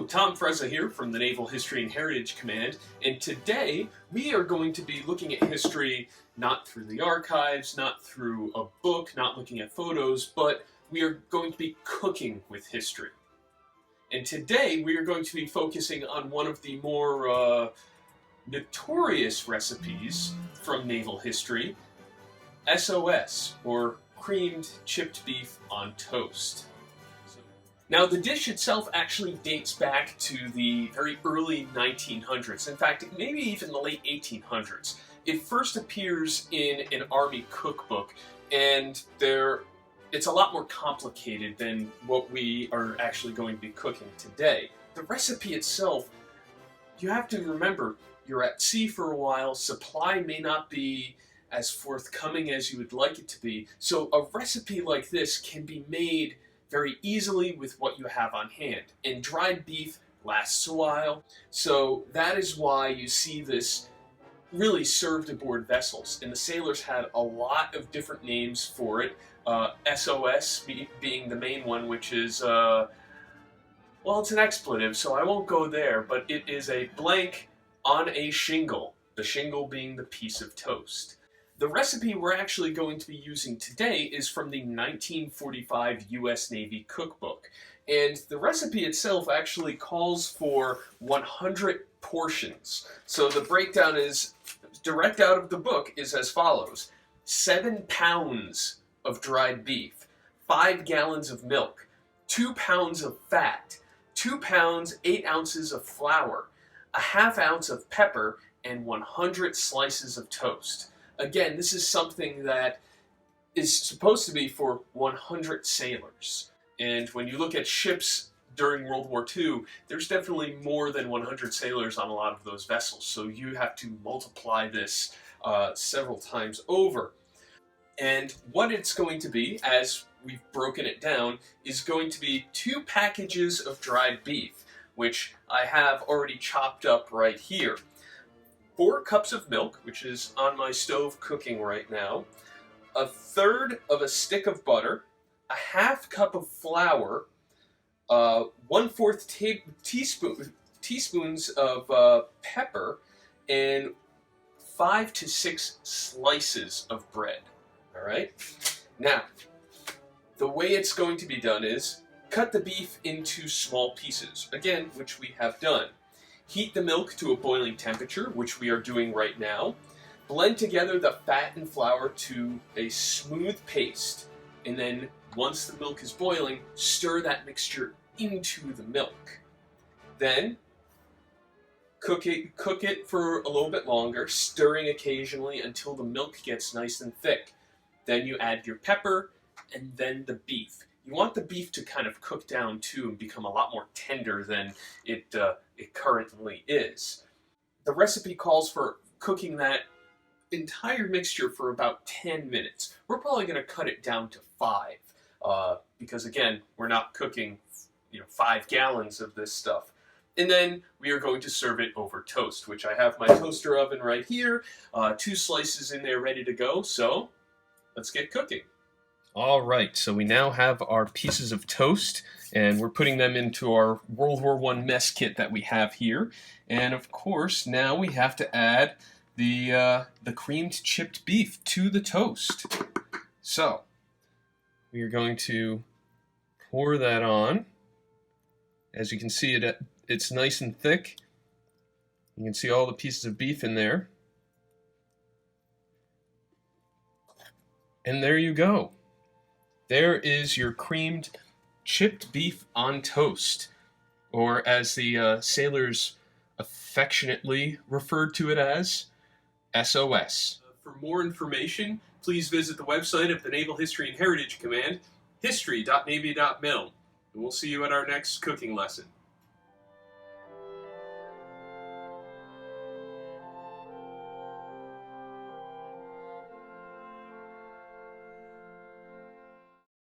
Hello, Tom Frezza here from the Naval History and Heritage Command, and today we are going to be looking at history not through the archives, not through a book, not looking at photos, but we are going to be cooking with history. And today we are going to be focusing on one of the more notorious recipes from naval history, S.O.S, or creamed chipped beef on toast. Now, the dish itself actually dates back to the very early 1900s. In fact, maybe even the late 1800s. It first appears in an army cookbook, and it's a lot more complicated than what we are actually going to be cooking today. The recipe itself, you have to remember, you're at sea for a while, supply may not be as forthcoming as you would like it to be, so a recipe like this can be made very easily with what you have on hand. And dried beef lasts a while, so that is why you see this really served aboard vessels. And the sailors had a lot of different names for it, S.O.S being the main one, which is, well, it's an expletive, so I won't go there, but it is a blank on a shingle, the shingle being the piece of toast. The recipe we're actually going to be using today is from the 1945 U.S. Navy cookbook. And the recipe itself actually calls for 100 portions. So the breakdown is, direct out of the book, is as follows. 7 pounds of dried beef, 5 gallons of milk, 2 pounds of fat, 2 pounds, 8 ounces of flour, a ½ ounce of pepper, and 100 slices of toast. Again, this is something that is supposed to be for 100 sailors. And when you look at ships during World War II, there's definitely more than 100 sailors on a lot of those vessels. So you have to multiply this several times over. And what it's going to be, as we've broken it down, is going to be 2 packages of dried beef, which I have already chopped up right here. 4 cups of milk, which is on my stove cooking right now, 1/3 of a stick of butter, a ½ cup of flour, 1/4 teaspoons of pepper, and 5 to 6 slices of bread. All right? Now, the way it's going to be done is cut the beef into small pieces, again, which we have done. Heat the milk to a boiling temperature, which we are doing right now. Blend together the fat and flour to a smooth paste. And then, once the milk is boiling, stir that mixture into the milk. Then, cook it for a little bit longer, stirring occasionally until the milk gets nice and thick. Then you add your pepper, and then the beef. You want the beef to kind of cook down too and become a lot more tender than it currently is. The recipe calls for cooking that entire mixture for about 10 minutes. We're probably going to cut it down to 5 because, again, we're not cooking 5 gallons of this stuff. And then we are going to serve it over toast, which I have my toaster oven right here, 2 slices in there ready to go, so let's get cooking. All right, so we now have our pieces of toast, and we're putting them into our World War I mess kit that we have here. And of course, now we have to add the creamed chipped beef to the toast. So, we are going to pour that on. As you can see, it's nice and thick. You can see all the pieces of beef in there. And there you go. There is your creamed chipped beef on toast, or as the sailors affectionately referred to it as, S.O.S. For more information, please visit the website of the Naval History and Heritage Command, history.navy.mil, and we'll see you at our next cooking lesson.